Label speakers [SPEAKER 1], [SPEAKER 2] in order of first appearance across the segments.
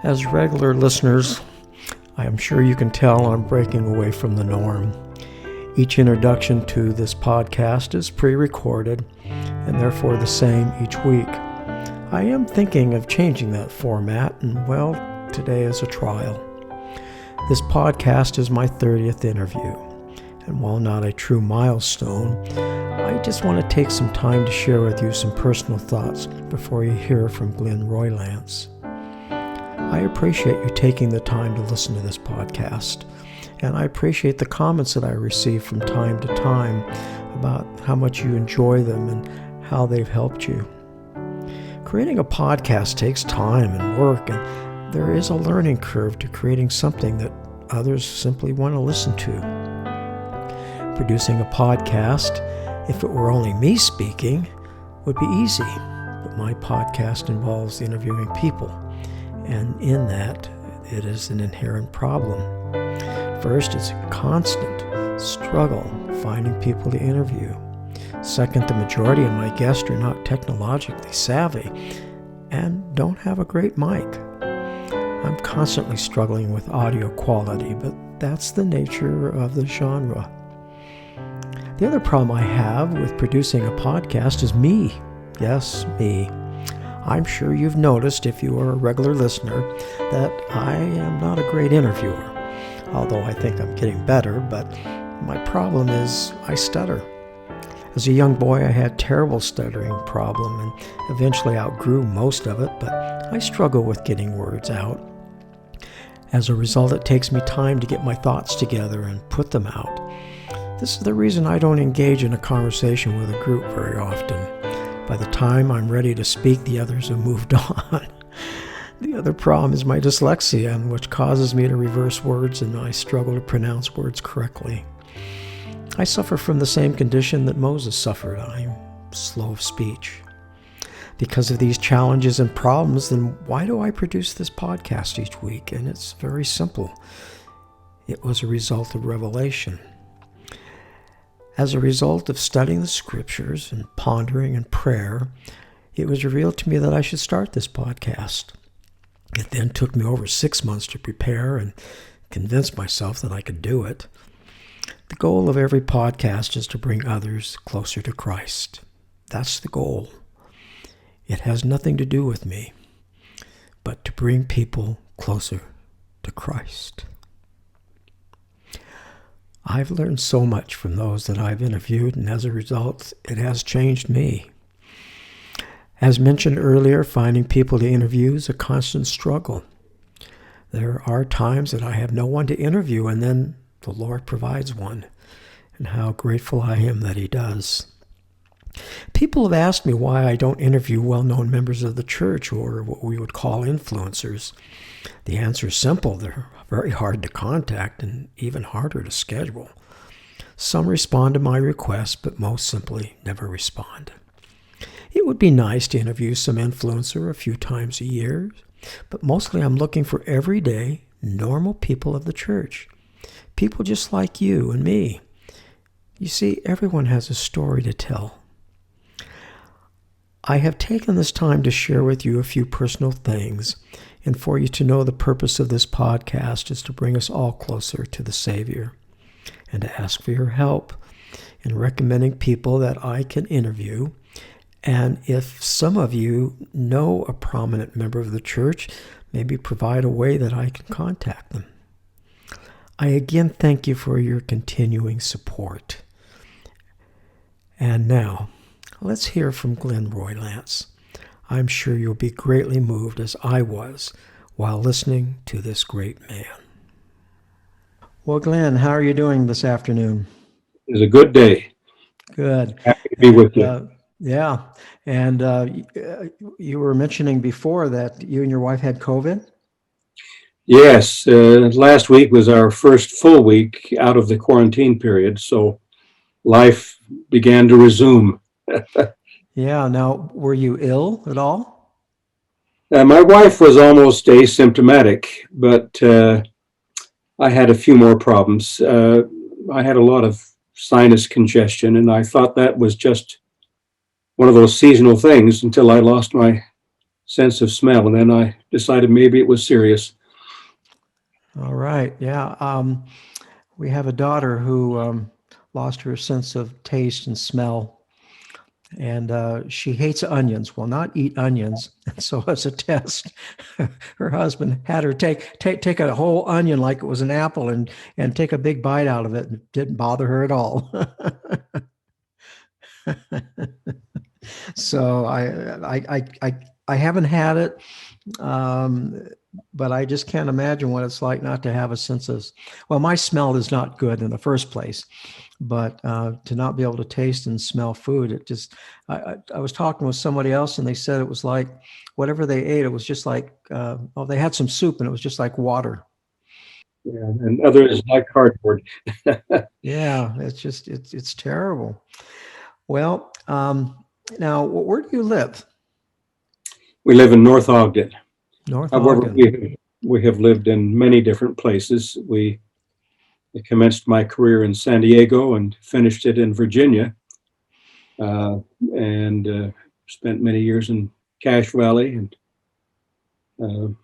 [SPEAKER 1] As regular listeners, I am sure you can tell I'm breaking away from the norm. Each introduction to this podcast is pre-recorded and therefore the same each week. I am thinking of changing that format, and well, today is a trial. This podcast is my 30th interview, and while not a true milestone, I just want to take some time to share with you some personal thoughts before you hear from Glenn Roylance. I appreciate you taking the time to listen to this podcast, and I appreciate the comments that I receive from time to time about how much you enjoy them and how they've helped you. Creating a podcast takes time and work, and there is a learning curve to creating something that others simply want to listen to. Producing a podcast, if it were only me speaking, would be easy, but my podcast involves interviewing people. And in that, it is an inherent problem. First, it's a constant struggle finding people to interview. Second, the majority of my guests are not technologically savvy and don't have a great mic. I'm constantly struggling with audio quality, but that's the nature of the genre. The other problem I have with producing a podcast is me. Yes, me. I'm sure you've noticed, if you are a regular listener, that I am not a great interviewer, although I think I'm getting better, but my problem is I stutter. As a young boy, I had a terrible stuttering problem and eventually outgrew most of it, but I struggle with getting words out. As a result, it takes me time to get my thoughts together and put them out. This is the reason I don't engage in a conversation with a group very often. By the time I'm ready to speak, the others have moved on. The other problem is my dyslexia, which causes me to reverse words, and I struggle to pronounce words correctly. I suffer from the same condition that Moses suffered. I'm slow of speech. Because of these challenges and problems, then why do I produce this podcast each week? And it's very simple. It was a result of revelation. As a result of studying the scriptures and pondering and prayer, it was revealed to me that I should start this podcast. It then took me over 6 months to prepare and convince myself that I could do it. The goal of every podcast is to bring others closer to Christ. That's the goal. It has nothing to do with me, but to bring people closer to Christ. I've learned so much from those that I've interviewed, and as a result, it has changed me. As mentioned earlier, finding people to interview is a constant struggle. There are times that I have no one to interview, and then the Lord provides one, and how grateful I am that He does. People have asked me why I don't interview well-known members of the church, or what we would call influencers. The answer is simple. They're very hard to contact and even harder to schedule. Some respond to my requests, but most simply never respond. It would be nice to interview some influencer a few times a year, but mostly I'm looking for everyday, normal people of the church. People just like you and me. You see, everyone has a story to tell. I have taken this time to share with you a few personal things, and for you to know the purpose of this podcast is to bring us all closer to the Savior, and to ask for your help in recommending people that I can interview. And if some of you know a prominent member of the church, maybe provide a way that I can contact them. I again thank you for your continuing support. And now, let's hear from Glenn Roylance. I'm sure you'll be greatly moved as I was while listening to this great man. Well, Glenn, how are you doing this afternoon?
[SPEAKER 2] It was a good day.
[SPEAKER 1] Good.
[SPEAKER 2] Happy to be with you.
[SPEAKER 1] Yeah. And you were mentioning before that you and your wife had COVID?
[SPEAKER 2] Yes. Last week was our first full week out of the quarantine period, so life began to resume.
[SPEAKER 1] Yeah. Now, were you ill at all?
[SPEAKER 2] My wife was almost asymptomatic, but I had a few more problems. I had a lot of sinus congestion, and I thought that was just one of those seasonal things until I lost my sense of smell. And then I decided maybe it was serious.
[SPEAKER 1] All right. Yeah. We have a daughter who lost her sense of taste and smell, and she hates onions. Will not eat onions. And so, as a test, her husband had her take a whole onion like it was an apple and take a big bite out of it, and it didn't bother her at all. So I haven't had it, um, but I just can't imagine what it's like not to have a sense of. Well, my smell is not good in the first place, but to not be able to taste and smell food, it just. I was talking with somebody else, and they said it was like whatever they ate. It was just like they had some soup, and it was just like water.
[SPEAKER 2] Yeah, and others like cardboard.
[SPEAKER 1] Yeah, it's terrible. Well, now where do you live?
[SPEAKER 2] We live in North Ogden.
[SPEAKER 1] North
[SPEAKER 2] However,
[SPEAKER 1] Ogden.
[SPEAKER 2] we have lived in many different places. I commenced my career in San Diego and finished it in Virginia, and spent many years in Cache Valley. And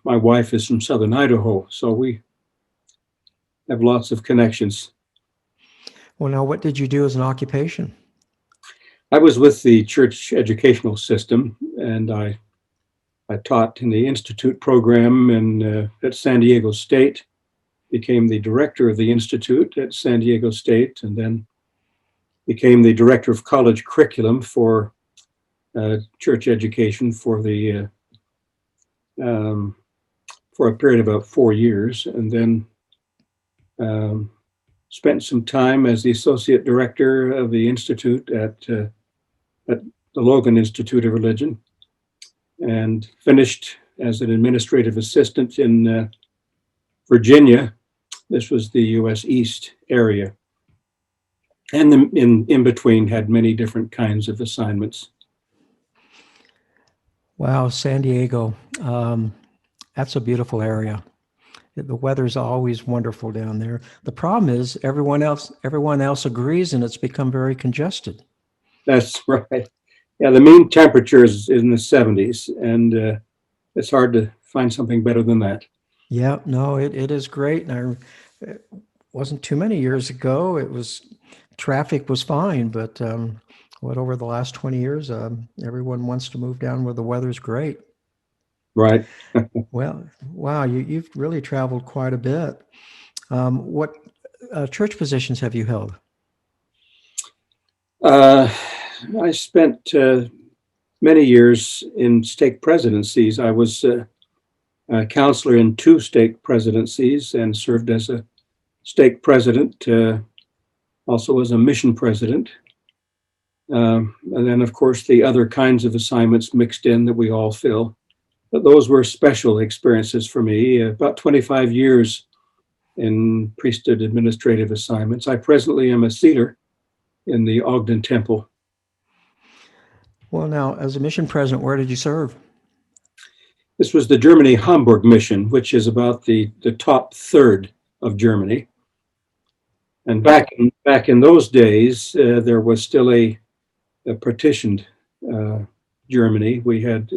[SPEAKER 2] my wife is from Southern Idaho, so we have lots of connections.
[SPEAKER 1] Well, now, what did you do as an occupation?
[SPEAKER 2] I was with the church educational system, and I taught in the Institute program at San Diego State, became the director of the Institute at San Diego State, and then became the director of college curriculum for church education for a period of about 4 years, and then spent some time as the associate director of the Institute at the Logan Institute of Religion, and finished as an administrative assistant in Virginia. This was the U.S. East area. And in between had many different kinds of assignments.
[SPEAKER 1] Wow, San Diego. That's a beautiful area. The weather's always wonderful down there. The problem is everyone else agrees, and it's become very congested.
[SPEAKER 2] That's right. Yeah, the mean temperature is in the 70s, and it's hard to find something better than that.
[SPEAKER 1] Yeah, no, it is great. And it wasn't too many years ago. Traffic was fine, but over the last 20 years, everyone wants to move down where the weather's great.
[SPEAKER 2] Right.
[SPEAKER 1] Well, wow, you've really traveled quite a bit. What church positions have you held?
[SPEAKER 2] I spent many years in stake presidencies. I was a counselor in 2 stake presidencies and served as a stake president, also as a mission president. And then, of course, the other kinds of assignments mixed in that we all fill. But those were special experiences for me. About 25 years in priesthood administrative assignments. I presently am a sealer in the Ogden Temple.
[SPEAKER 1] Well, now, as a mission president, where did you serve?
[SPEAKER 2] This was the Germany Hamburg mission, which is about the top third of Germany. And back in those days, there was still a partitioned Germany. We had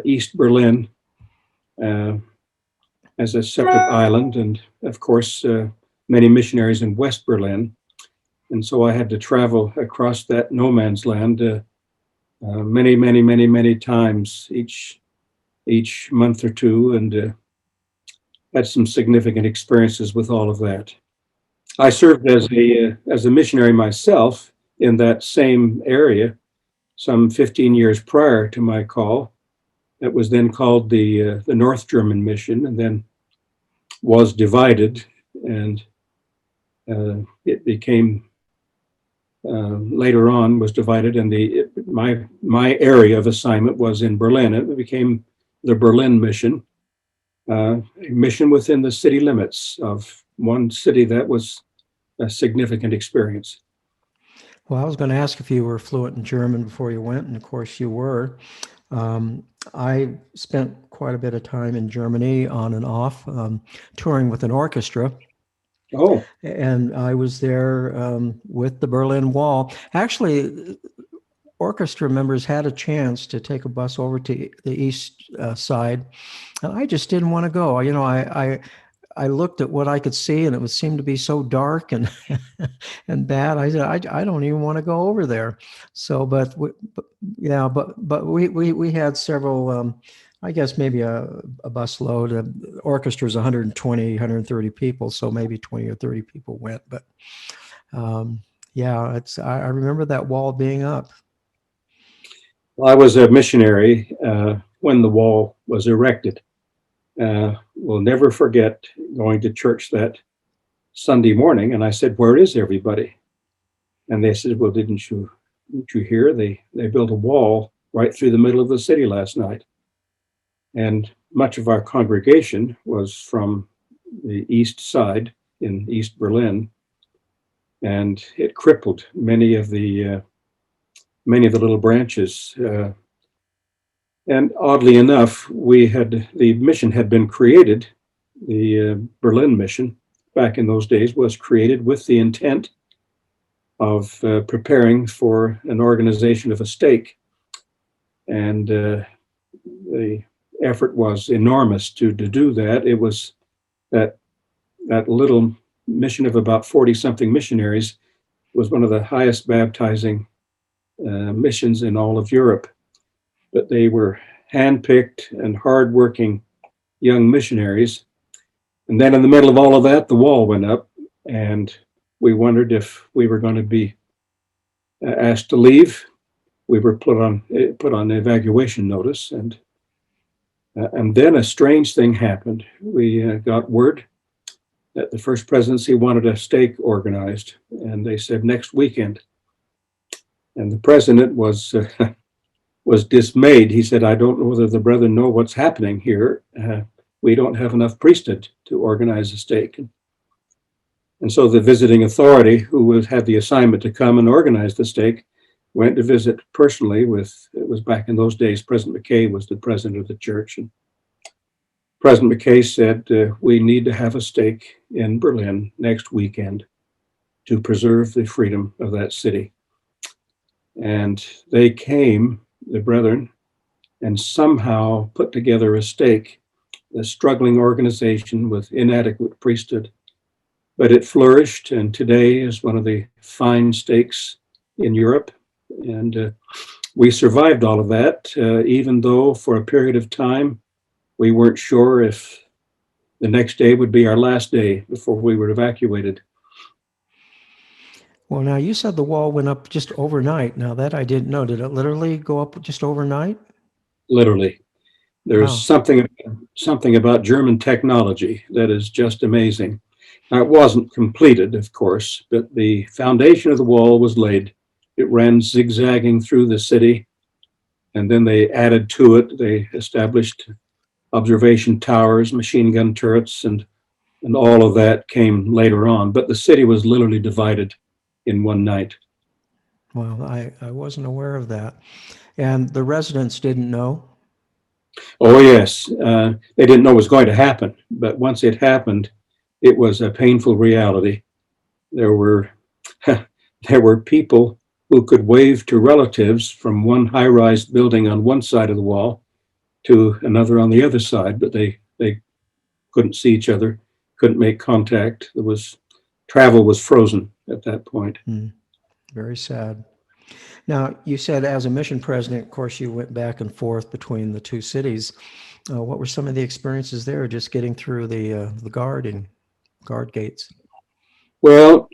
[SPEAKER 2] East Berlin as a separate island, and of course, many missionaries in West Berlin. And so I had to travel across that no man's land many times each month or two, and had some significant experiences with all of that. I served as a missionary myself in that same area some 15 years prior to my call. That was then called the North German Mission, and then was divided, and it became later on was divided, and my area of assignment was in Berlin. It became the Berlin Mission, a mission within the city limits of one city. That was a significant experience.
[SPEAKER 1] Well, I was going to ask if you were fluent in German before you went, and of course you were. I spent quite a bit of time in Germany on and off, touring with an orchestra.
[SPEAKER 2] Oh,
[SPEAKER 1] And I was there with the Berlin Wall. Actually, orchestra members had a chance to take a bus over to the east side, and I just didn't want to go. I looked at what I could see, and it would seem to be so dark and and bad. I said, I don't even want to go over there. So, yeah, but we had several. I guess maybe a bus load. The orchestra's 120, 130 people, so maybe 20 or 30 people went. But yeah, I remember that wall being up.
[SPEAKER 2] Well, I was a missionary when the wall was erected. We'll never forget going to church that Sunday morning, and I said, "Where is everybody?" And they said, "Well, didn't you hear? They built a wall right through the middle of the city last night." And much of our congregation was from the east side in East Berlin, and it crippled many of the little branches. And oddly enough, the mission had been created. The Berlin mission, back in those days, was created with the intent of preparing for an organization of a stake, and the effort was enormous to do that. It was that little mission of about 40-something missionaries was one of the highest baptizing missions in all of Europe. But they were handpicked and hardworking young missionaries. And then in the middle of all of that, the wall went up, and we wondered if we were going to be asked to leave. We were put on evacuation notice, and then a strange thing happened. We got word that the First Presidency wanted a stake organized, and they said next weekend. And the president was dismayed. He said, "I don't know whether the brethren know what's happening here. We don't have enough priesthood to organize a stake." And so the visiting authority, who had the assignment to come and organize the stake, went to visit personally it was back in those days, President McKay was the president of the church. And President McKay said, "We need to have a stake in Berlin next weekend to preserve the freedom of that city." And they came, the brethren, and somehow put together a stake, a struggling organization with inadequate priesthood. But it flourished, and today is one of the fine stakes in Europe. And we survived all of that, even though for a period of time, we weren't sure if the next day would be our last day before we were evacuated.
[SPEAKER 1] Well, now you said the wall went up just overnight. Now that I didn't know. Did it literally go up just overnight?
[SPEAKER 2] Literally. There's
[SPEAKER 1] Wow.
[SPEAKER 2] something about German technology that is just amazing. Now, it wasn't completed, of course, but the foundation of the wall was laid. It ran zigzagging through the city, and then they added to it. They established observation towers, machine gun turrets, and all of that came later on. But the city was literally divided in one night.
[SPEAKER 1] Well, I wasn't aware of that. And the residents didn't know?
[SPEAKER 2] Oh, yes. They didn't know it was going to happen, but once it happened, it was a painful reality. There were people who could wave to relatives from one high-rise building on one side of the wall to another on the other side, but they couldn't see each other, couldn't make contact. Travel was frozen at that point.
[SPEAKER 1] Very sad. Now, you said as a mission president, of course, you went back and forth between the two cities. What were some of the experiences there, just getting through the guard gates?
[SPEAKER 2] Well,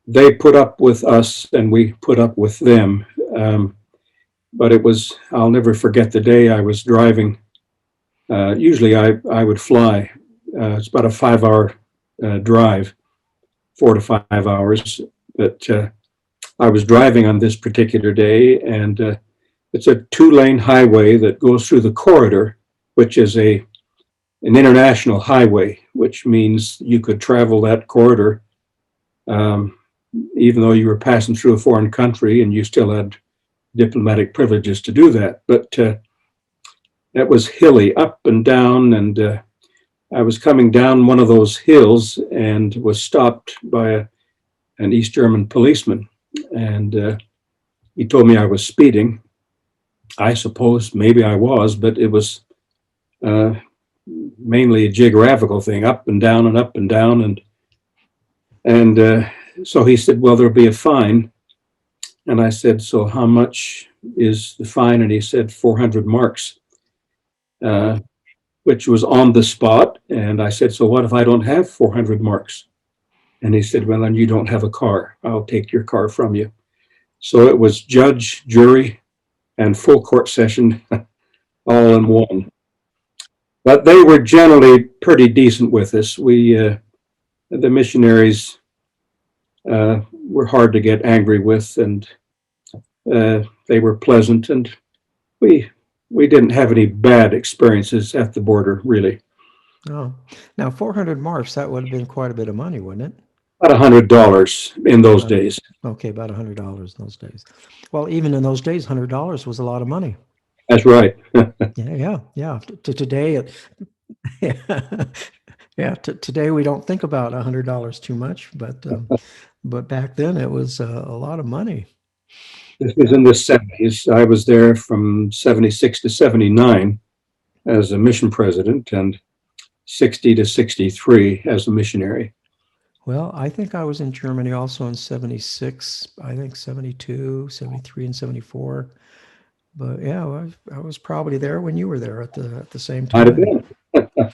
[SPEAKER 2] they put up with us and we put up with them. But I'll never forget the day I was driving. Usually I would fly. It's about a 5-hour drive, 4 to 5 hours. But I was driving on this particular day, and it's a 2-lane highway that goes through the corridor, which is an international highway, which means you could travel that corridor even though you were passing through a foreign country, and you still had diplomatic privileges to do that. But that was hilly, up and down, and I was coming down one of those hills and was stopped by an East German policeman. and he told me I was speeding. I suppose maybe I was, but it was uh, mainly a geographical thing, up and down and up and down, and so he said, "Well, there'll be a fine." And I said, "So how much is the fine?" And he said, 400 marks, uh, which was on the spot. And I said, "So what if I don't have 400 marks?" And he said, "Well, then you don't have a car. I'll take your car from you." So it was judge, jury, and full court session all in one. But they were generally pretty decent with us. The missionaries, were hard to get angry with, and they were pleasant, and we we didn't have any bad experiences at the border, really.
[SPEAKER 1] Oh, now 400 marks, that would have been quite a bit of money, wouldn't it?
[SPEAKER 2] About $100 in those
[SPEAKER 1] About,
[SPEAKER 2] days.
[SPEAKER 1] okay, about $100 in those days. Well, even in those days, $100 was a lot of money.
[SPEAKER 2] That's right.
[SPEAKER 1] Yeah. To today, yeah, yeah. Today we don't think about $100 too much, but back then it was a lot of money.
[SPEAKER 2] This was
[SPEAKER 1] Yeah.
[SPEAKER 2] in the 70s. I was there from 76 to 79 as a mission president, and 60 to 63 as a missionary.
[SPEAKER 1] Well, I think I was in Germany also in 76, I think 72, 73, and 74. But yeah, I was probably there when you were there at the same
[SPEAKER 2] Might have
[SPEAKER 1] time.
[SPEAKER 2] been.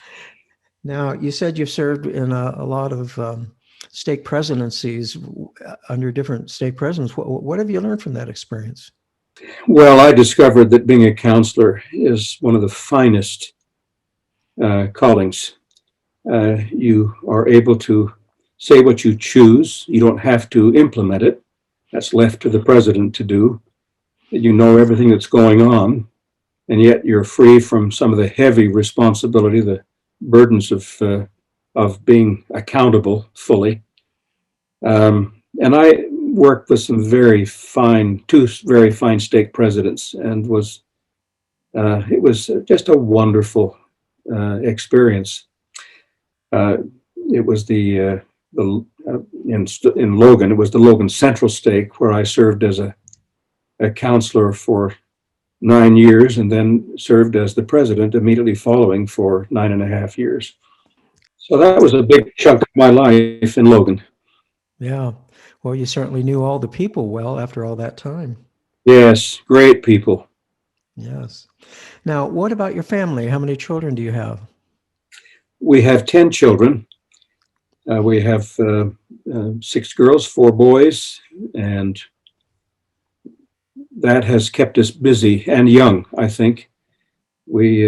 [SPEAKER 1] Now, you said you've served in a lot of stake presidencies under different stake presidents. What have you learned from that experience?
[SPEAKER 2] Well, I discovered that being a counselor is one of the finest callings. You are able to say what you choose. You don't have to implement it. That's left to the president to do. You know everything that's going on, and yet you're free from some of the heavy responsibility, the burdens of being accountable fully. And I worked with two very fine stake presidents, and it was just a wonderful experience. Uh, it was in Logan. It was the Logan Central Stake where I served as a counselor for 9 years, and then served as the president immediately following for 9.5 years. So that was a big chunk of my life in Logan.
[SPEAKER 1] Yeah. Well, you certainly knew all the people well after all that time.
[SPEAKER 2] Yes, great people.
[SPEAKER 1] Yes. Now, what about your family? How many children do you have?
[SPEAKER 2] We have 10 children. We have 6 girls, 4 boys, and that has kept us busy and young, I think. We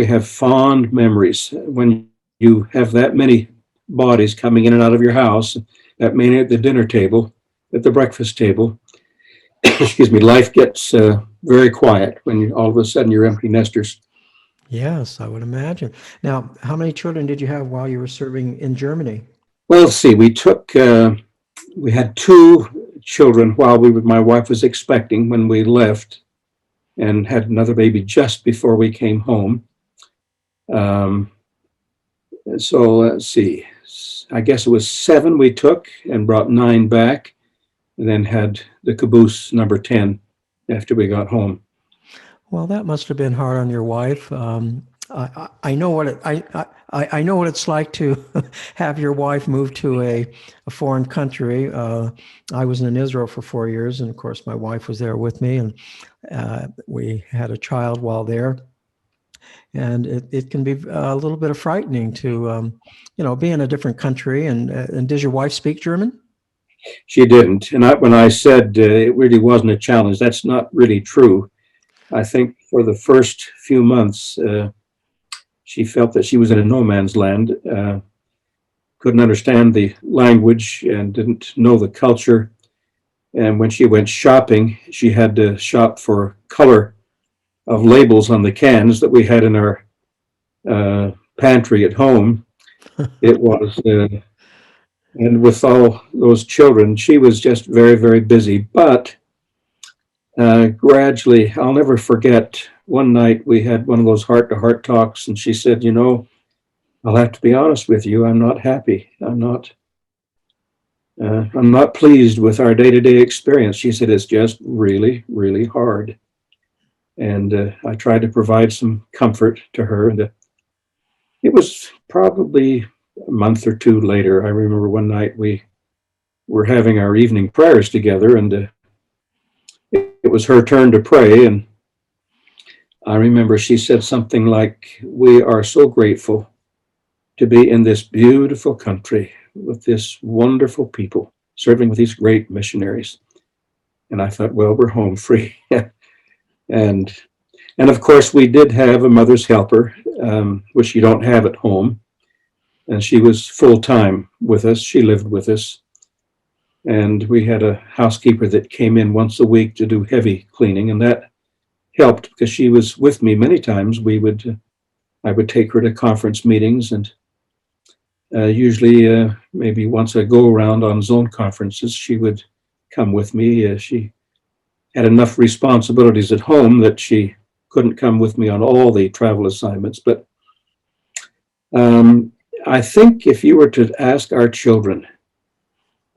[SPEAKER 2] have fond memories. When you have that many bodies coming in and out of your house, that many at the dinner table, at the breakfast table, excuse me, life gets very quiet when all of a sudden you're empty nesters.
[SPEAKER 1] Yes, I would imagine. Now, how many children did you have while you were serving in Germany?
[SPEAKER 2] Well, let's see. We had 2 children while my wife was expecting when we left, and had another baby just before we came home. Um, so let's see. I guess it was 7 we took and brought 9 back, and then had the caboose number 10 after we got home.
[SPEAKER 1] Well, that must have been hard on your wife. I know what I know what it's like to have your wife move to a foreign country. I was in Israel for 4 years, and of course, my wife was there with me, and we had a child while there. And it can be a little bit of frightening to, be in a different country. And does your wife speak German?
[SPEAKER 2] She didn't. And when I said it really wasn't a challenge, that's not really true. I think for the first few months, she felt that she was in a no man's land, couldn't understand the language and didn't know the culture. And when she went shopping, she had to shop for color of labels on the cans that we had in our pantry at home. It was, and with all those children, she was just very, very busy. But gradually, I'll never forget, one night we had one of those heart-to-heart talks, and she said, I'll have to be honest with you, I'm not happy. I'm not I'm not pleased with our day-to-day experience. She said, it's just really, really hard. And I tried to provide some comfort to her. And it was probably a month or two later. I remember one night we were having our evening prayers together, and it was her turn to pray. And I remember she said something like, we are so grateful to be in this beautiful country with this wonderful people, serving with these great missionaries. And I thought, well, we're home free. and and of course, we did have a mother's helper, which you don't have at home. And she was full time with us. She lived with us. And we had a housekeeper that came in once a week to do heavy cleaning. And that helped because she was with me many times. I would take her to conference meetings, and usually maybe once I go around on zone conferences, she would come with me. She had enough responsibilities at home that she couldn't come with me on all the travel assignments. But I think if you were to ask our children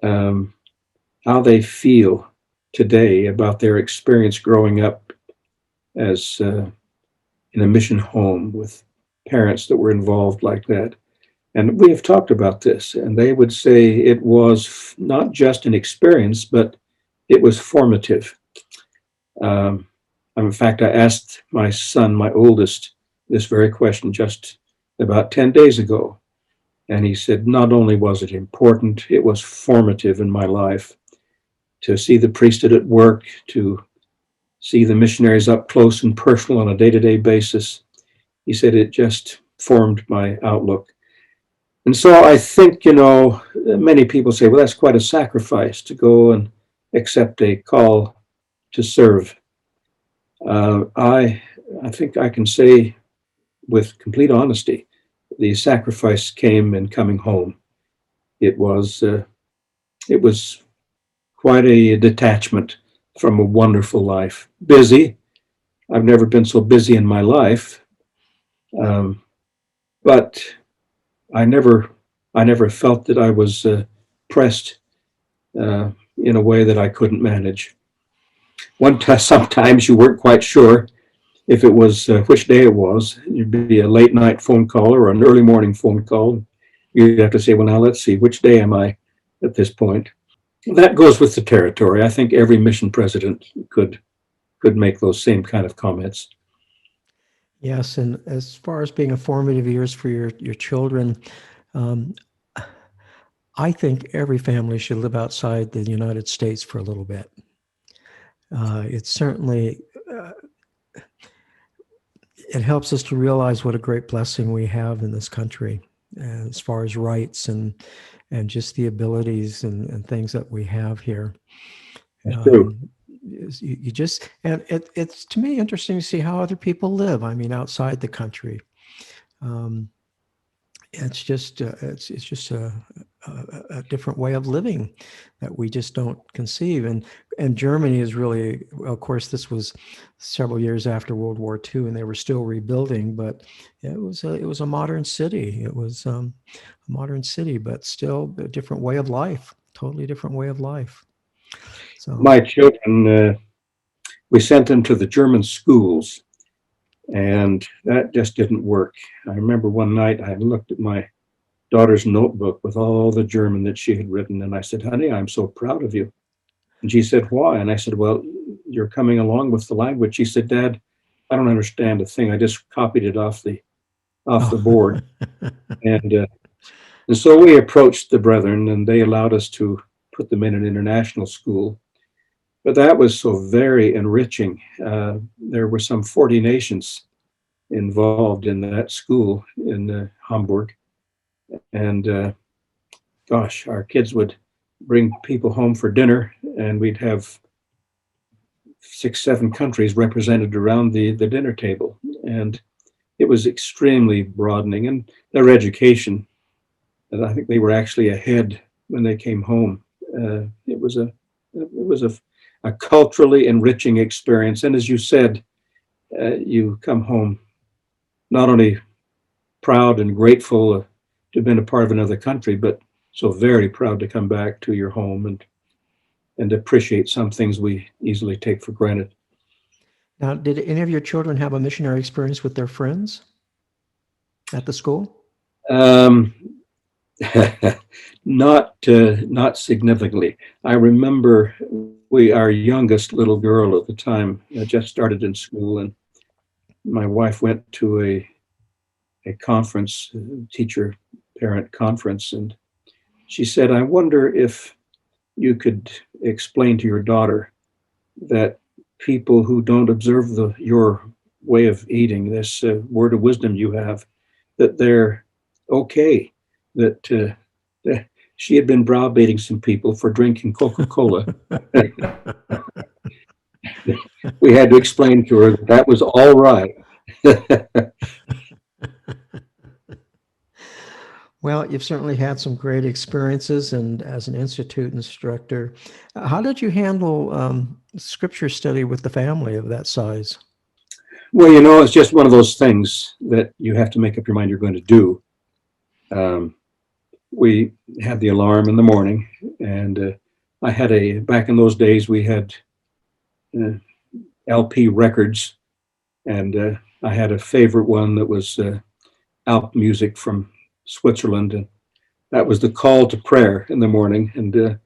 [SPEAKER 2] how they feel today about their experience growing up as in a mission home with parents that were involved like that, and we have talked about this, and they would say it was not just an experience, but it was formative. In fact, I asked my son, my oldest, this very question just about 10 days ago. And he said, not only was it important, it was formative in my life to see the priesthood at work, to see the missionaries up close and personal on a day-to-day basis. He said it just formed my outlook. And so I think, many people say, well, that's quite a sacrifice to go and accept a call to serve. I think I can say with complete honesty, the sacrifice came in coming home. It was quite a detachment from a wonderful life. Busy. I've never been so busy in my life, but I never felt that I was pressed in a way that I couldn't manage. Sometimes you weren't quite sure if it was which day it was. It'd be a late night phone call or an early morning phone call. You'd have to say, well, now let's see, which day am I at this point? That goes with the territory. I think every mission president could make those same kind of comments.
[SPEAKER 1] Yes, and as far as being a formative years for your children, I think every family should live outside the United States for a little bit. It's certainly it helps us to realize what a great blessing we have in this country as far as rights and just the abilities and things that we have here.
[SPEAKER 2] That's true.
[SPEAKER 1] You just, and it's to me interesting to see how other people live. I mean, outside the country. It's just a different way of living that we just don't conceive. And Germany is really, of course, this was several years after World War II, and they were still rebuilding. But it was a modern city. It was a modern city, but still a different way of life. Totally different way of life. So
[SPEAKER 2] my children, we sent them to the German schools, and that just didn't work. I remember one night I looked at my daughter's notebook with all the German that she had written, and I said, honey, I'm so proud of you. And she said, why? And I said, well, you're coming along with the language. She said, Dad, I don't understand a thing. I just copied it off the board. And so we approached the brethren, and they allowed us to put them in an international school. But that was so very enriching. There were some 40 nations involved in that school in Hamburg. And gosh, our kids would bring people home for dinner, and we'd have 6, 7 countries represented around the dinner table. And it was extremely broadening. And their education, and I think they were actually ahead when they came home. It was a culturally enriching experience. And as you said, you come home not only proud and grateful to have been a part of another country, but so very proud to come back to your home and appreciate some things we easily take for granted.
[SPEAKER 1] Now, did any of your children have a missionary experience with their friends at the school?
[SPEAKER 2] Um, not significantly. I remember our youngest little girl at the time just started in school, and my wife went to a conference, teacher parent conference, and she said, "I wonder if you could explain to your daughter that people who don't observe your way of eating, this word of wisdom you have, that they're okay." That she had been browbeating some people for drinking Coca-Cola. We had to explain to her that was all right.
[SPEAKER 1] Well, you've certainly had some great experiences, and as an institute instructor, how did you handle scripture study with the family of that size?
[SPEAKER 2] Well, it's just one of those things that you have to make up your mind you're going to do. We had the alarm in the morning, and back in those days, we had LP records, and I had a favorite one that was Alp music from Switzerland, and that was the call to prayer in the morning. And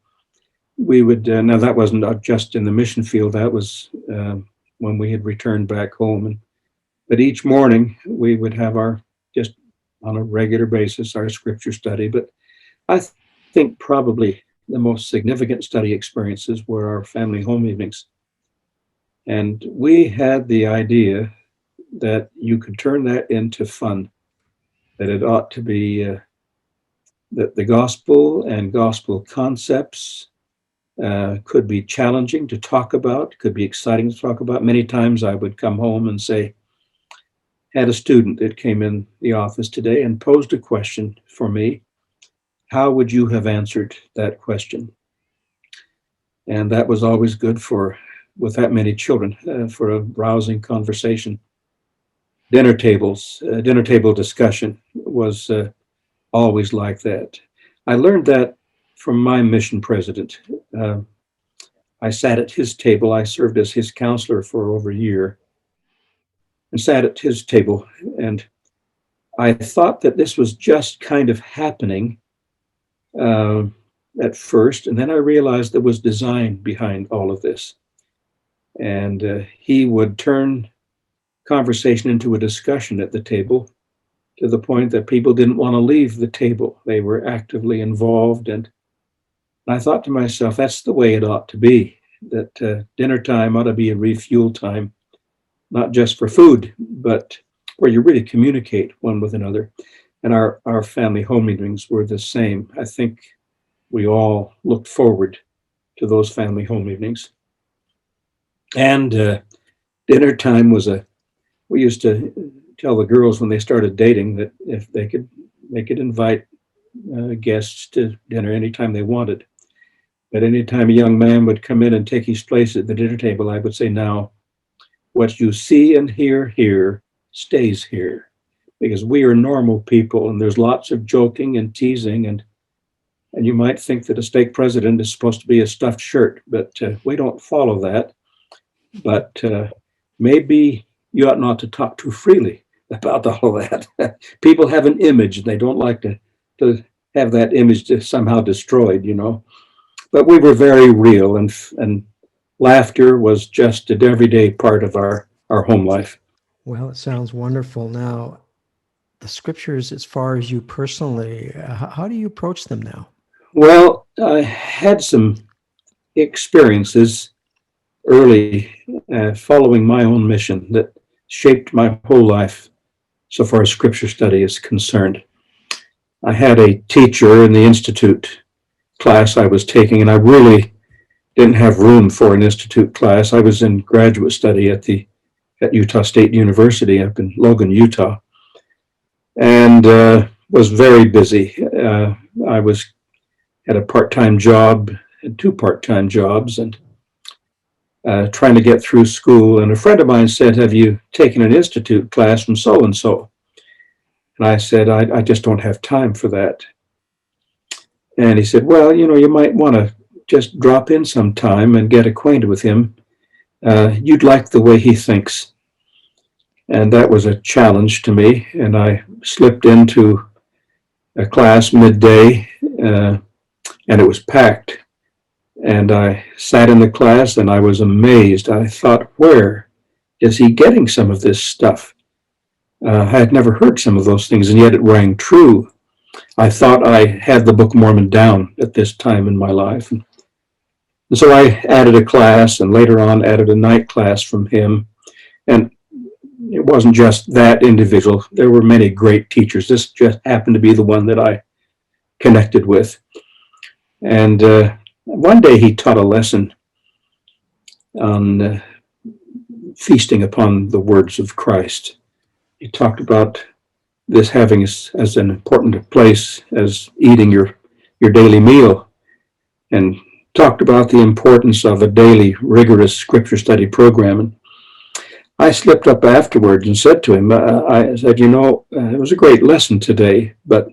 [SPEAKER 2] we would, now that wasn't just in the mission field, that was when we had returned back home. But each morning we would have just on a regular basis, our scripture study. But I think probably the most significant study experiences were our family home evenings. And we had the idea that you could turn that into fun, that it ought to be that the gospel and gospel concepts could be challenging to talk about, could be exciting to talk about. Many times I would come home and say, had a student that came in the office today and posed a question for me. How would you have answered that question? And that was always good with that many children, for a rousing conversation. Dinner table discussion was always like that. I learned that from my mission president. I sat at his table. I served as his counselor for over a year and sat at his table. And I thought that this was just kind of happening at first. And then I realized there was design behind all of this. And he would turn conversation into a discussion at the table, to the point that people didn't want to leave the table. They were actively involved. And I thought to myself, that's the way it ought to be, that dinner time ought to be a refuel time, not just for food, but where you really communicate one with another. And our family home meetings were the same. I think we all looked forward to those family home evenings. And dinner time we used to tell the girls when they started dating that if they could invite guests to dinner anytime they wanted. But anytime a young man would come in and take his place at the dinner table, I would say, now, what you see and hear here stays here, because we are normal people, and there's lots of joking and teasing, and you might think that a stake president is supposed to be a stuffed shirt, but we don't follow that. But maybe you ought not to talk too freely about all of that. People have an image, and they don't like to have that image somehow destroyed, But we were very real, and laughter was just an everyday part of our home life.
[SPEAKER 1] Well, it sounds wonderful. Now, the scriptures, as far as you personally, how do you approach them now?
[SPEAKER 2] Well, I had some experiences early following my own mission that shaped my whole life so far as scripture study is concerned. I had a teacher in the institute class I was taking, and I really didn't have room for an institute class. I was in graduate study at Utah State University up in Logan, Utah, and was very busy. I had a part-time job, and 2 part-time jobs, and trying to get through school. And a friend of mine said, have you taken an institute class from so-and-so? And I said, I just don't have time for that. And he said, well, you might want to just drop in sometime and get acquainted with him. You'd like the way he thinks. And that was a challenge to me. And I slipped into a class midday, and it was packed. And I sat in the class and I was amazed. I thought, where is he getting some of this stuff? I had never heard some of those things, and yet it rang true. I thought I had the Book of Mormon down at this time in my life. And so I added a class, and later on added a night class from him. And it wasn't just that individual. There were many great teachers. This just happened to be the one that I connected with. And one day he taught a lesson on feasting upon the words of Christ. He talked about this having as an important place as eating your daily meal, and talked about the importance of a daily rigorous scripture study program. And I slipped up afterwards and said to him, I said, it was a great lesson today, but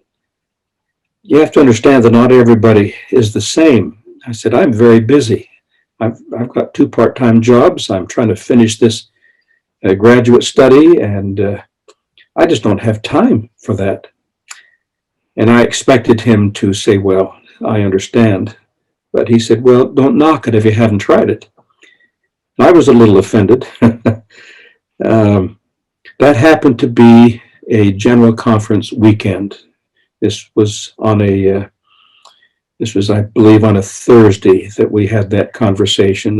[SPEAKER 2] you have to understand that not everybody is the same. I said, I'm very busy. I've got 2 part-time jobs. I'm trying to finish this graduate study, and I just don't have time for that. And I expected him to say, well, I understand. But he said, well, don't knock it if you haven't tried it. And I was a little offended. That happened to be a general conference weekend. This was, I believe, on a Thursday that we had that conversation.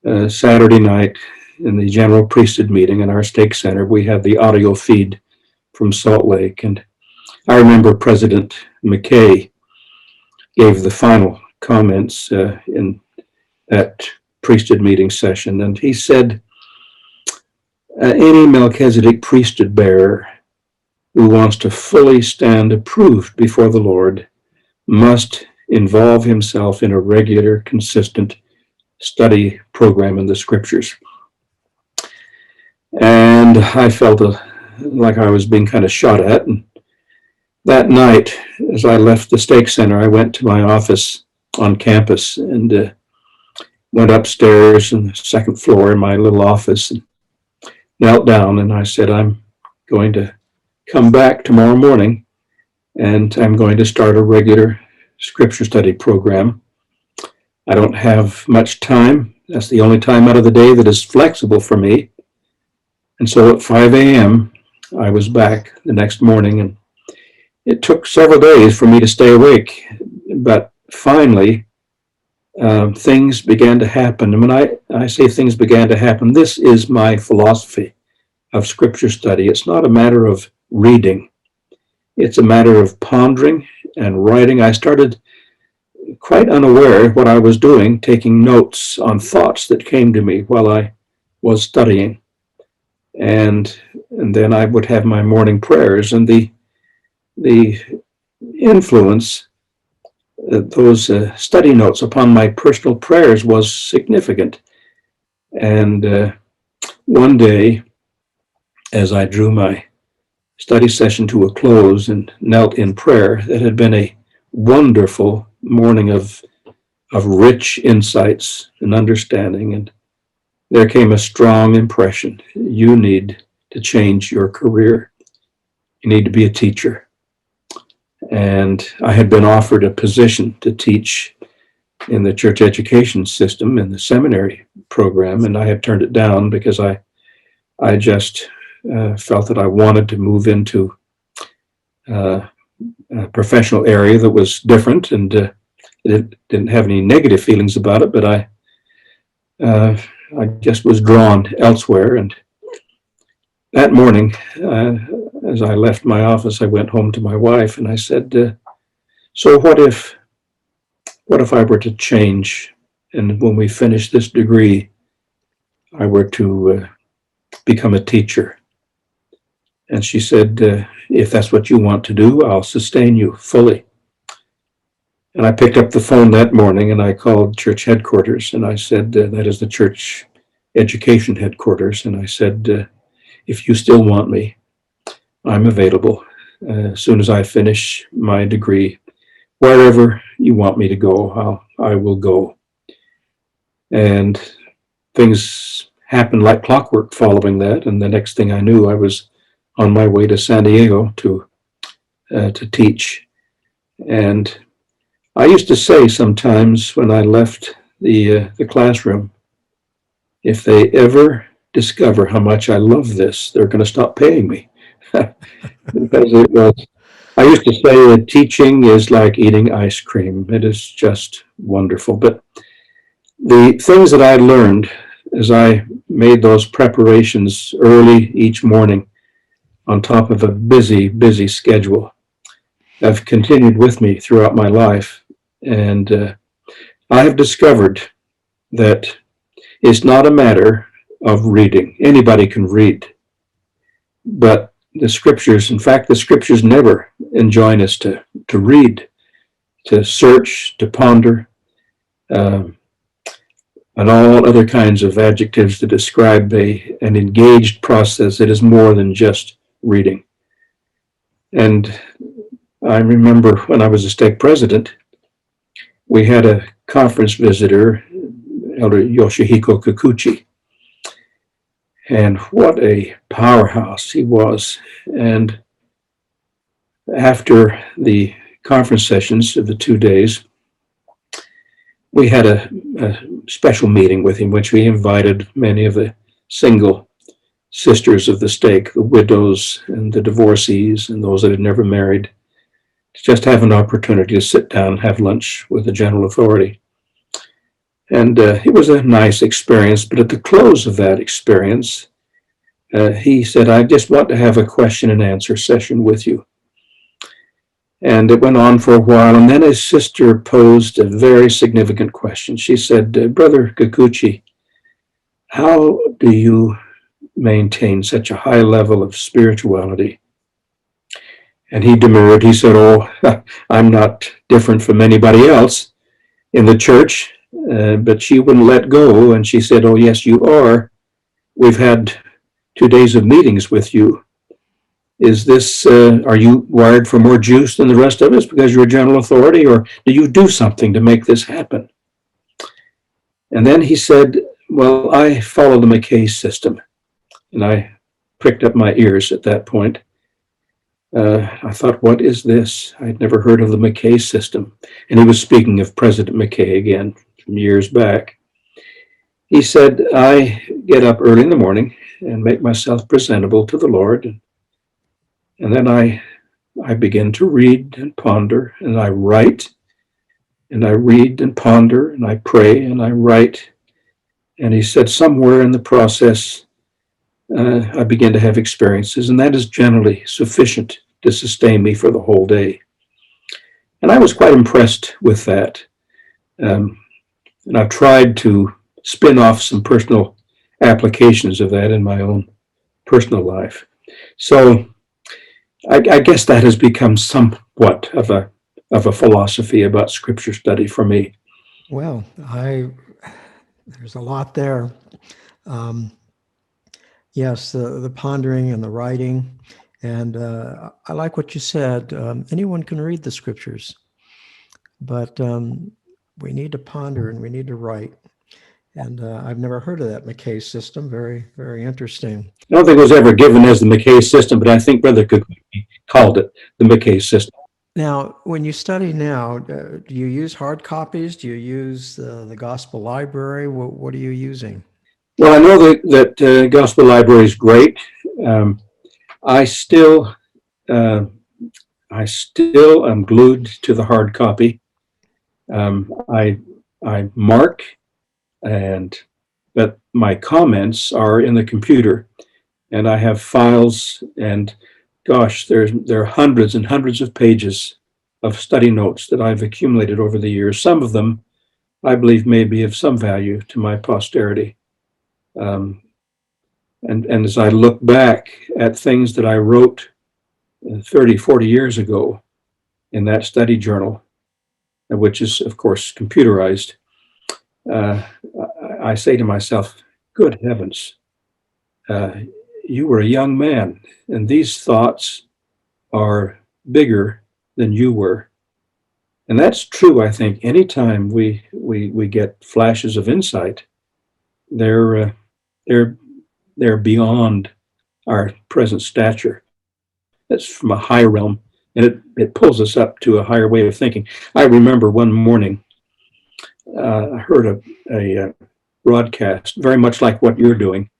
[SPEAKER 2] And Saturday night in the general priesthood meeting in our stake center, we had the audio feed from Salt Lake. And I remember President McKay gave the final comments in that priesthood meeting session. And he said, any Melchizedek priesthood bearer who wants to fully stand approved before the Lord must involve himself in a regular, consistent study program in the scriptures. And I felt like I was being kind of shot at. And that night, as I left the stake center, I went to my office on campus and went upstairs on the second floor in my little office and knelt down, and I said, I'm going to come back tomorrow morning and I'm going to start a regular scripture study program. I don't have much time. That's the only time out of the day that is flexible for me. And so at 5 a.m., I was back the next morning, and it took several days for me to stay awake. But finally, things began to happen. And when I say things began to happen, this is my philosophy of scripture study. It's not a matter of reading. It's a matter of pondering and writing. I started quite unaware of what I was doing, taking notes on thoughts that came to me while I was studying. And then I would have my morning prayers, and the influence those study notes upon my personal prayers was significant. And one day, as I drew my study session to a close and knelt in prayer, it had been a wonderful morning of rich insights and understanding. And there came a strong impression. You need to change your career. You need to be a teacher. And I had been offered a position to teach in the church education system in the seminary program, and I had turned it down because I just felt that I wanted to move into a professional area that was different, and it didn't have any negative feelings about it, but I just was drawn elsewhere. And that morning, as I left my office, I went home to my wife and I said, so what if I were to change, and when we finish this degree, I were to become a teacher? And she said, if that's what you want to do, I'll sustain you fully. And I picked up the phone that morning and I called church headquarters, and I said, that is the church education headquarters. And I said, if you still want me, I'm available. As soon as I finish my degree, wherever you want me to go, I will go. And things happened like clockwork following that. And the next thing I knew, I was on my way to San Diego to teach. And I used to say sometimes when I left the classroom, if they ever discover how much I love this, they're going to stop paying me. Because it was, I used to say that teaching is like eating ice cream. It is just wonderful. But the things that I learned as I made those preparations early each morning on top of a busy, busy schedule have continued with me throughout my life. And I have discovered that it's not a matter of reading. Anybody can read. But the scriptures, in fact, the scriptures never enjoin us to read, to search, to ponder, and all other kinds of adjectives to describe an engaged process that is more than just reading. And I remember when I was a stake president, we had a conference visitor, Elder Yoshihiko Kikuchi. And what a powerhouse he was. And after the conference sessions of the 2 days, we had a special meeting with him, which we invited many of the single sisters of the stake, the widows and the divorcees and those that had never married, to just have an opportunity to sit down and have lunch with the general authority. And it was a nice experience, but at the close of that experience, he said, I just want to have a question and answer session with you. And it went on for a while, and then his sister posed a very significant question. She said, Brother Kikuchi, how do you maintain such a high level of spirituality? And he demurred. He said, oh, I'm not different from anybody else in the church. But she wouldn't let go. And she said, oh, yes, you are. We've had 2 days of meetings with you. Is this, are you wired for more juice than the rest of us because you're a general authority, or do you do something to make this happen? And then he said, well, I follow the McKay system. And I pricked up my ears at that point. I thought, what is this? I'd never heard of the McKay system. And he was speaking of President McKay again from years back. He said, I get up early in the morning and make myself presentable to the Lord. And then I begin to read and ponder, and I write, and I read and ponder, and I pray and I write. And he said, somewhere in the process, I begin to have experiences, and that is generally sufficient to sustain me for the whole day. And I was quite impressed with that. And I've tried to spin off some personal applications of that in my own personal life. So I guess that has become somewhat of a philosophy about scripture study for me.
[SPEAKER 1] Well, there's a lot there. Yes, the pondering and the writing. And I like what you said. Anyone can read the scriptures, but we need to ponder and we need to write. And I've never heard of that McKay system. Very, very interesting.
[SPEAKER 2] I don't think it was ever given as the McKay system, but I think Brother Kikuchi called it the McKay system.
[SPEAKER 1] Now, when you study now, do you use hard copies? Do you use the Gospel Library? What are you using?
[SPEAKER 2] Well, I know that Gospel Library is great. I still am glued to the hard copy. I mark, but my comments are in the computer, and I have files, and gosh, there are hundreds and hundreds of pages of study notes that I've accumulated over the years. Some of them, I believe, may be of some value to my posterity. And as I look back at things that I wrote 30, 40 years ago in that study journal, which is, of course, computerized, I say to myself, good heavens, you were a young man, and these thoughts are bigger than you were. And that's true, I think. Anytime we get flashes of insight, they're they're they're beyond our present stature. That's from a higher realm, and it pulls us up to a higher way of thinking. I remember one morning I heard a broadcast, very much like what you're doing,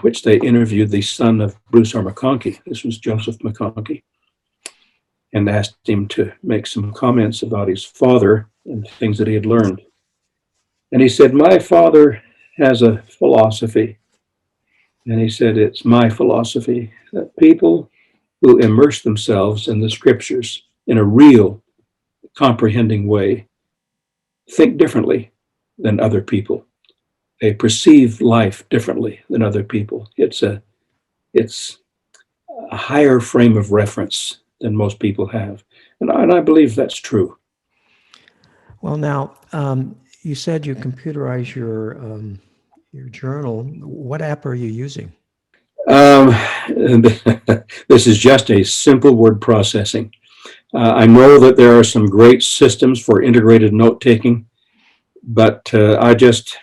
[SPEAKER 2] which they interviewed the son of Bruce R. McConkie. This was Joseph McConkie, and asked him to make some comments about his father and things that he had learned. And he said, "My father has a philosophy." And he said, "It's my philosophy that people who immerse themselves in the scriptures in a real, comprehending way think differently than other people. They perceive life differently than other people. It's a higher frame of reference than most people have." And I believe that's true.
[SPEAKER 1] Well, now, you said you computerize your journal. What app are you using?
[SPEAKER 2] Um, this is just a simple word processing. I know that there are some great systems for integrated note taking, but I just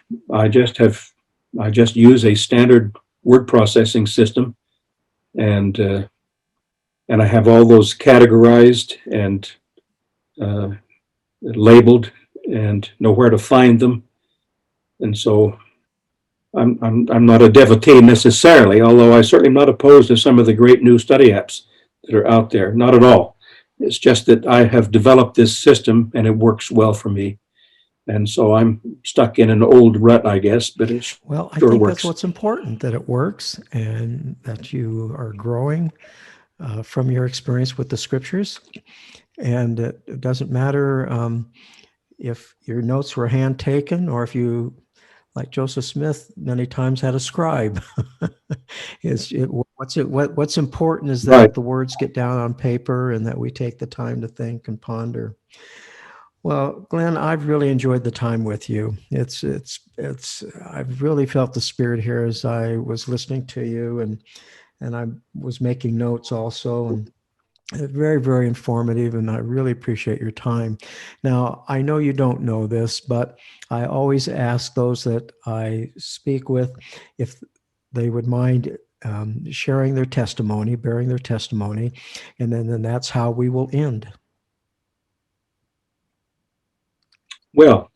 [SPEAKER 2] use a standard word processing system, and I have all those categorized and uh, labeled, and know where to find them. And so I'm not a devotee necessarily, although I certainly am not opposed to some of the great new study apps that are out there. Not at all. It's just that I have developed this system and it works well for me. And so I'm stuck in an old rut, I guess, but it
[SPEAKER 1] Well, I
[SPEAKER 2] sure
[SPEAKER 1] think
[SPEAKER 2] works.
[SPEAKER 1] that's what's important, that it works and that you are growing from your experience with the scriptures. And it doesn't matter if your notes were hand taken or if you, like Joseph Smith, many times had a scribe. What's important is that
[SPEAKER 2] Right.
[SPEAKER 1] the words get down on paper and that we take the time to think and ponder. Well, Glenn, I've really enjoyed the time with you. I've really felt the spirit here as I was listening to you, and I was making notes also, and very, very informative, and I really appreciate your time. Now, I know you don't know this, but I always ask those that I speak with if they would mind sharing their testimony, bearing their testimony, and then that's how we will end.
[SPEAKER 2] Well,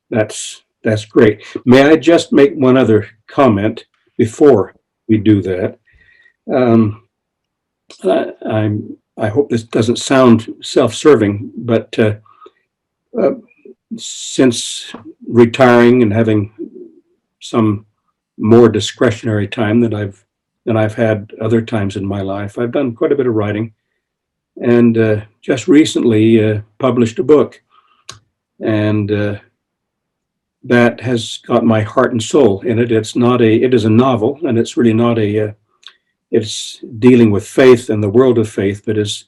[SPEAKER 2] that's great. May I just make one other comment before we do that? Um, I hope this doesn't sound self-serving, but uh, since retiring and having some more discretionary time than I've had other times in my life, I've done quite a bit of writing, and just recently published a book, and that has got my heart and soul in it. It is a novel, and it's really not it's dealing with faith and the world of faith, but it's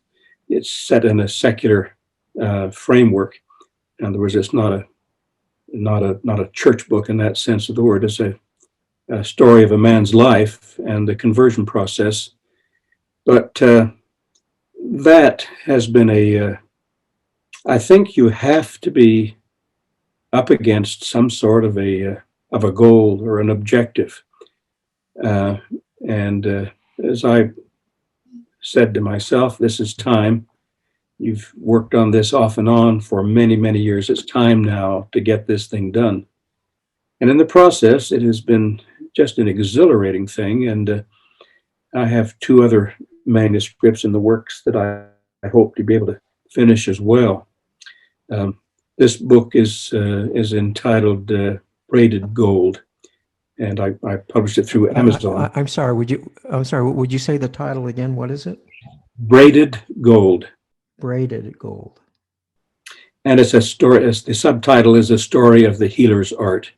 [SPEAKER 2] set in a secular framework. In other words, it's not a church book in that sense of the word. It's a story of a man's life and the conversion process. But that has been I think you have to be up against some sort of a goal or an objective. And as I said to myself, this is time. You've worked on this off and on for many, many years. It's time now to get this thing done. And in the process, it has been just an exhilarating thing. And I have 2 other manuscripts in the works that I hope to be able to finish as well. This book is entitled Braided Gold, and I published it through Amazon.
[SPEAKER 1] I'm sorry. Would you say the title again? What is it?
[SPEAKER 2] Braided Gold.
[SPEAKER 1] Braided Gold.
[SPEAKER 2] And it's a story. The subtitle is a story of the healer's art.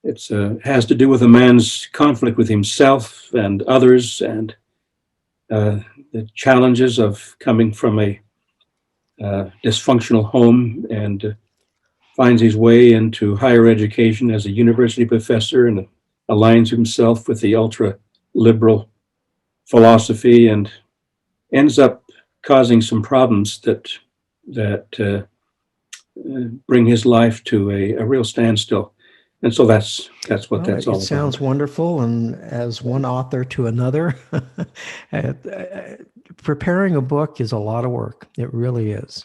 [SPEAKER 2] It has to do with a man's conflict with himself and others, and the challenges of coming from a dysfunctional home, and finds his way into higher education as a university professor, and aligns himself with the ultra liberal philosophy, and ends up causing some problems that bring his life to a real standstill. And so that's what
[SPEAKER 1] Well,
[SPEAKER 2] that's
[SPEAKER 1] it
[SPEAKER 2] all
[SPEAKER 1] sounds
[SPEAKER 2] about. Yeah.
[SPEAKER 1] wonderful. And as one author to another, preparing a book is a lot of work. It really is.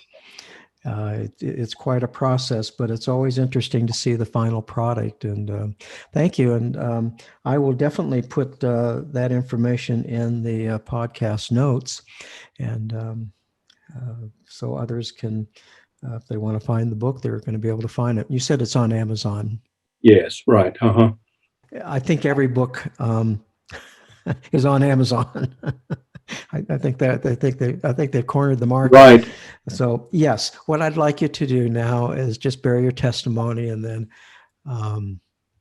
[SPEAKER 1] It's quite a process, but it's always interesting to see the final product. And thank you. And I will definitely put that information in the podcast notes, and so others can, if they want to find the book, they're going to be able to find it. You said it's on Amazon.
[SPEAKER 2] Yes, right. Uh-huh.
[SPEAKER 1] I think every book is on Amazon. I think they cornered the market.
[SPEAKER 2] Right.
[SPEAKER 1] So yes, what I'd like you to do now is just bear your testimony, and then um,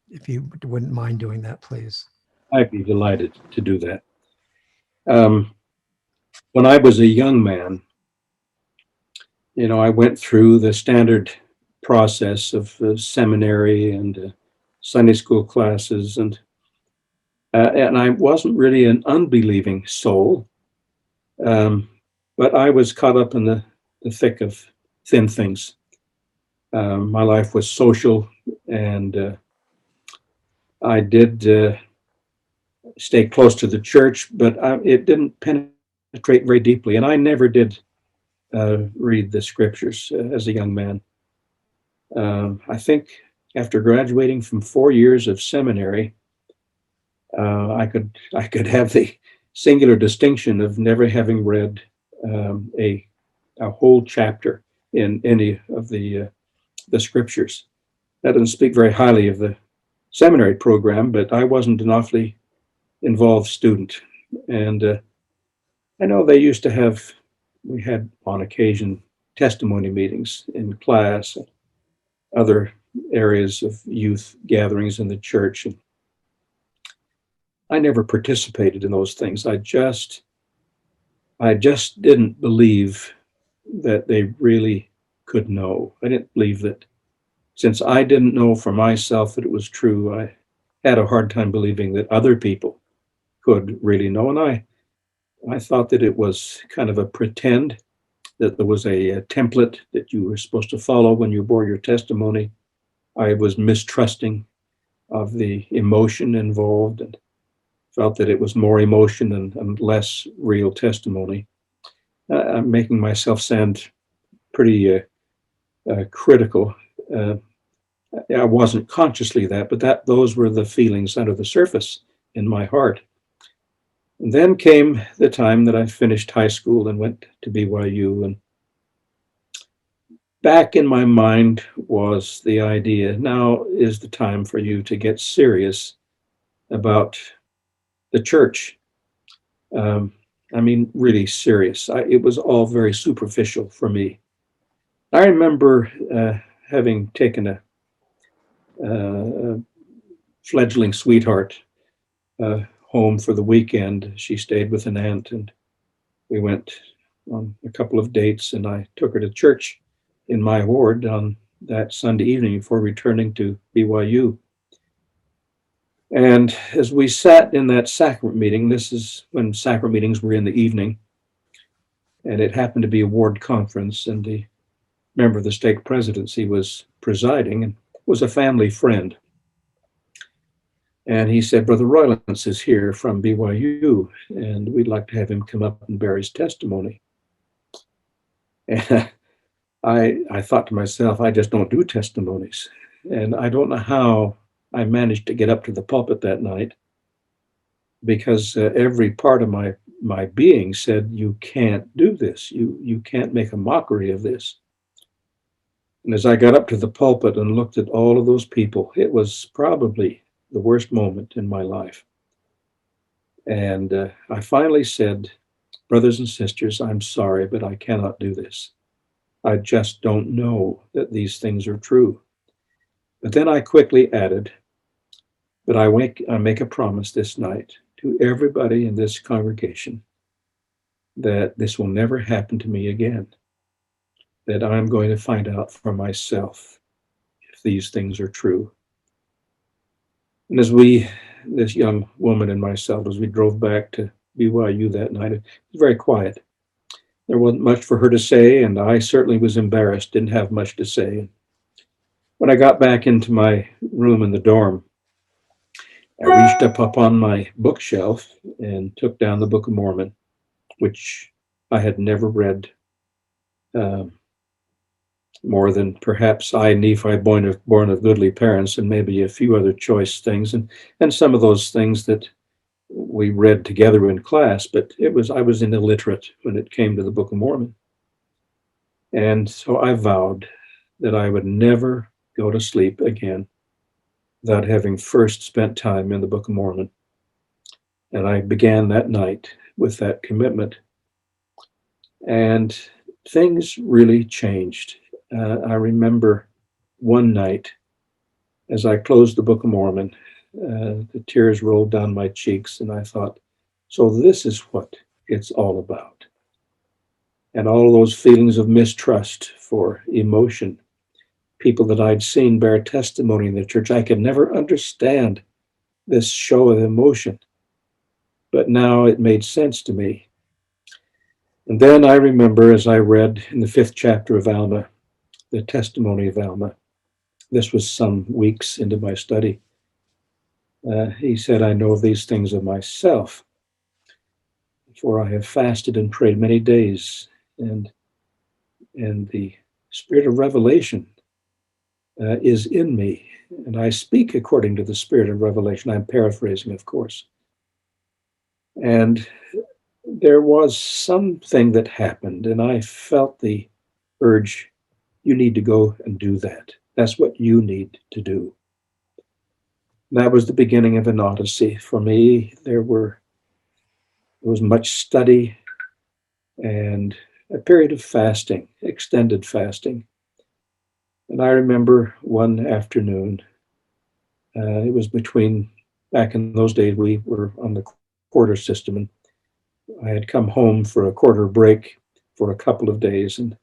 [SPEAKER 1] if you wouldn't mind doing that, please.
[SPEAKER 2] I'd be delighted to do that. Um, when I was a young man, I went through the standard process of seminary and Sunday school classes, and I wasn't really an unbelieving soul, um, but I was caught up in the thick of thin things. My life was social, and I did stay close to the church, but it didn't penetrate very deeply, and I never did read the scriptures as a young man. I think after graduating from 4 years of seminary, I could have the singular distinction of never having read a whole chapter in any of the scriptures. That doesn't speak very highly of the seminary program, but I wasn't an awfully involved student, and I know they used to have. We had on occasion testimony meetings in class, other areas of youth gatherings in the church, and I never participated in those things. I just didn't believe that they really could know. I didn't believe that, since I didn't know for myself that it was true, I had a hard time believing that other people could really know. And I thought that it was kind of a pretend, that there was a template that you were supposed to follow when you bore your testimony. I was mistrusting of the emotion involved, and felt that it was more emotion and less real testimony. I'm making myself sound pretty critical. Uh, I wasn't consciously that, but those were the feelings under the surface in my heart. And then came the time that I finished high school and went to BYU, and back in my mind was the idea, now is the time for you to get serious about the church. Um, I mean, really serious. It was all very superficial for me. I remember having taken a fledgling sweetheart home for the weekend. She stayed with an aunt, and we went on a couple of dates, and I took her to church in my ward on that Sunday evening before returning to BYU. And as we sat in that sacrament meeting, this is when sacrament meetings were in the evening, and it happened to be a ward conference, and the member of the stake presidency was presiding and was a family friend. And he said, Brother Roylance is here from BYU, and we'd like to have him come up and bear his testimony. And I thought to myself, I just don't do testimonies. And I don't know how I managed to get up to the pulpit that night, because every part of my being said, you can't do this. You can't make a mockery of this. And as I got up to the pulpit and looked at all of those people, it was probably the worst moment in my life. And I finally said, brothers and sisters, I'm sorry, but I cannot do this. I just don't know that these things are true. But then I quickly added, but I make a promise this night to everybody in this congregation that this will never happen to me again, that I'm going to find out for myself if these things are true. And as this young woman and myself, as we drove back to BYU that night, it was very quiet. There wasn't much for her to say, and I certainly was embarrassed, didn't have much to say. When I got back into my room in the dorm, I reached up on my bookshelf and took down the Book of Mormon, which I had never read, uh, more than perhaps I, Nephi, born of goodly parents, and maybe a few other choice things, and some of those things that we read together in class. But I was illiterate when it came to the Book of Mormon, and so I vowed that I would never go to sleep again without having first spent time in the Book of Mormon. And I began that night with that commitment. And things really changed. I remember one night as I closed the Book of Mormon, the tears rolled down my cheeks, and I thought, so this is what it's all about. And all those feelings of mistrust for emotion, people that I'd seen bear testimony in the church, I could never understand this show of emotion. But now it made sense to me. And then I remember, as I read in the 5th chapter of Alma, the testimony of Alma, this was some weeks into my study. He said, I know these things of myself, for I have fasted and prayed many days, and the spirit of revelation is in me, and I speak according to the spirit of revelation. I'm paraphrasing, of course. And there was something that happened, and I felt the urge, you need to go and do that. That's what you need to do. That was the beginning of an odyssey for me. There was much study and a period of fasting, extended fasting. And I remember one afternoon, it was back in those days, we were on the quarter system, and I had come home for a quarter break for a couple of days. And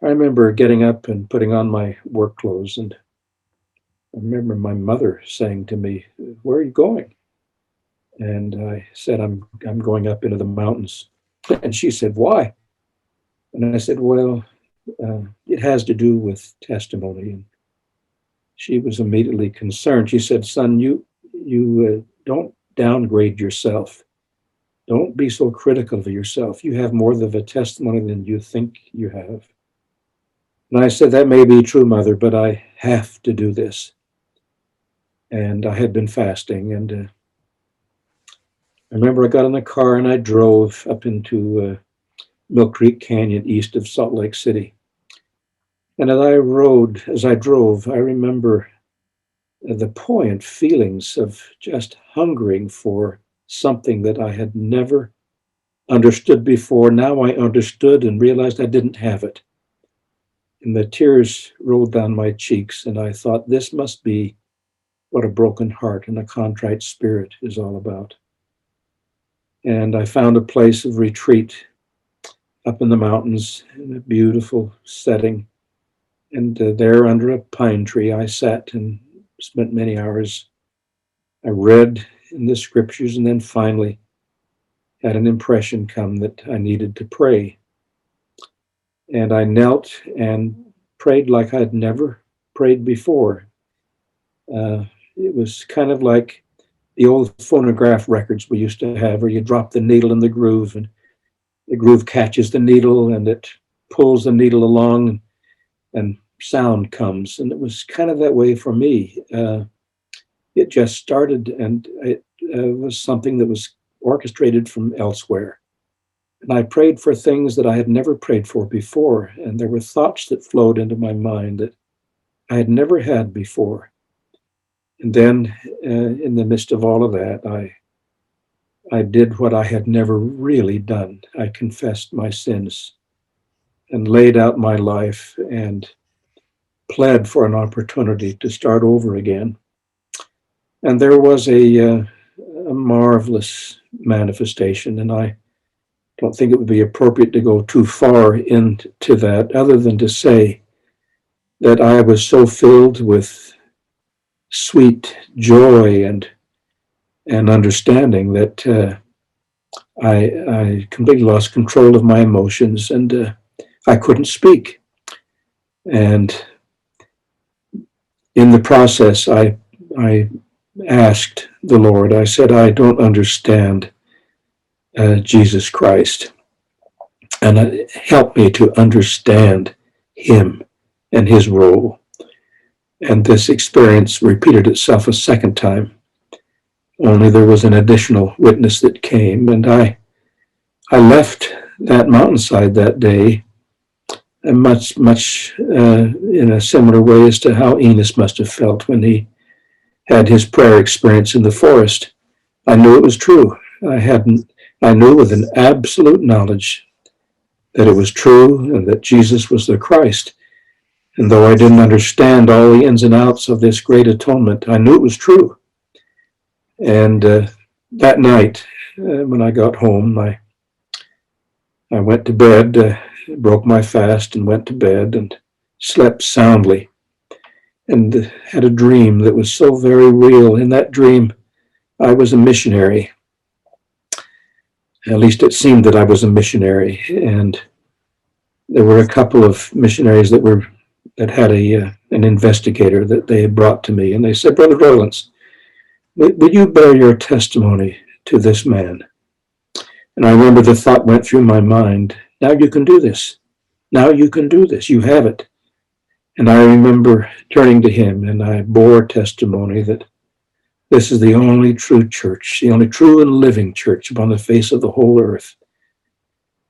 [SPEAKER 2] I remember getting up and putting on my work clothes, and I remember my mother saying to me, where are you going? And I said, I'm going up into the mountains. And she said, why? And I said, well, it has to do with testimony. And she was immediately concerned. She said, son, you don't downgrade yourself. Don't be so critical of yourself. You have more of a testimony than you think you have. And I said, that may be true, Mother, but I have to do this. And I had been fasting, and I remember I got in the car and I drove up into Mill Creek Canyon east of Salt Lake City. And as I drove, I remember the poignant feelings of just hungering for something that I had never understood before. Now I understood and realized I didn't have it. And the tears rolled down my cheeks, and I thought, this must be what a broken heart and a contrite spirit is all about. And I found a place of retreat up in the mountains in a beautiful setting. And there under a pine tree, I sat and spent many hours. I read in the scriptures, and then finally had an impression come that I needed to pray. And I knelt and prayed like I'd never prayed before. It was kind of like the old phonograph records we used to have, where you drop the needle in the groove, and the groove catches the needle, and it pulls the needle along, and sound comes. And it was kind of that way for me. It just started, and it was something that was orchestrated from elsewhere. And I prayed for things that I had never prayed for before, and there were thoughts that flowed into my mind that I had never had before. And then in the midst of all of that, I did what I had never really done. I confessed my sins and laid out my life and pled for an opportunity to start over again. And there was a marvelous manifestation, and I don't think it would be appropriate to go too far into that, other than to say that I was so filled with sweet joy and understanding that I completely lost control of my emotions, and I couldn't speak. And in the process, I asked the Lord, I said, I don't understand Jesus Christ. And help me to understand him and his role. And this experience repeated itself a second time. Only there was an additional witness that came, and I left that mountainside that day much in a similar way as to how Enos must have felt when he had his prayer experience in the forest. I knew it was true. I knew with an absolute knowledge that it was true and that Jesus was the Christ. And though I didn't understand all the ins and outs of this great atonement, I knew it was true. And that night, when I got home, I went to bed, broke my fast and went to bed and slept soundly, and had a dream that was so very real. In that dream, I was a missionary. At least it seemed that I was a missionary. And there were a couple of missionaries that had an investigator that they had brought to me. And they said, Brother Rowlands, would you bear your testimony to this man? And I remember the thought went through my mind, now you can do this. Now you can do this. You have it. And I remember turning to him, and I bore testimony that this is the only true church, the only true and living church upon the face of the whole earth.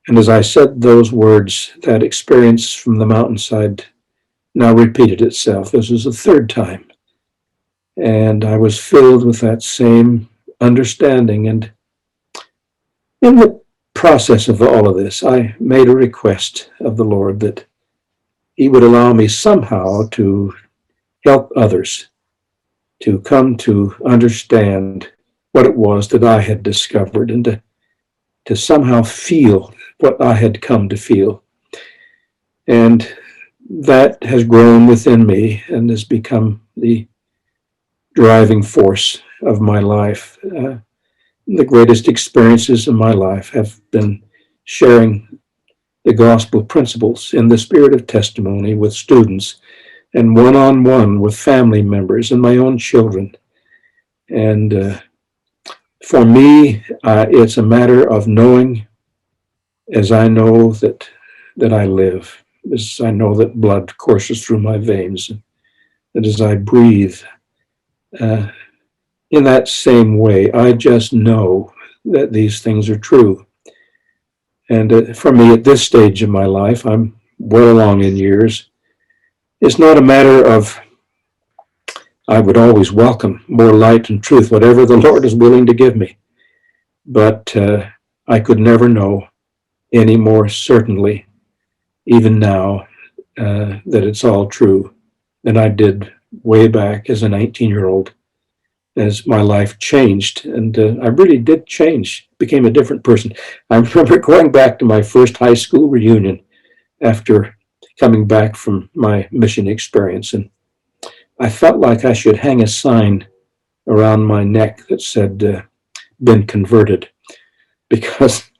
[SPEAKER 2] And as I said those words, that experience from the mountainside now repeated itself. This was the third time. And I was filled with that same understanding. And in the process of all of this, I made a request of the Lord that he would allow me somehow to help others to come to understand what it was that I had discovered, and to somehow feel what I had come to feel. And that has grown within me and has become the driving force of my life. The greatest experiences in my life have been sharing the gospel principles in the spirit of testimony with students, and one-on-one with family members and my own children. And for me, it's a matter of knowing, as I know that I live, as I know that blood courses through my veins, that as I breathe, in that same way, I just know that these things are true. And for me, at this stage of my life, I'm well along in years. It's not a matter of, I would always welcome more light and truth, whatever the Lord is willing to give me. But I could never know any more certainly, even now, that it's all true than I did way back as a 19-year-old, as my life changed. And I really did change, became a different person. I remember going back to my first high school reunion after coming back from my mission experience, and I felt like I should hang a sign around my neck that said, been converted, because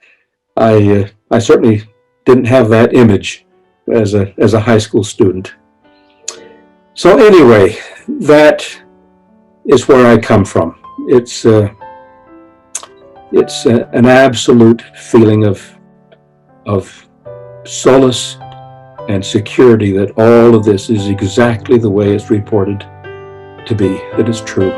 [SPEAKER 2] I certainly didn't have that image as a high school student. So anyway, that is where I come from. It's an absolute feeling of solace and security that all of this is exactly the way it's reported to be, that it's true.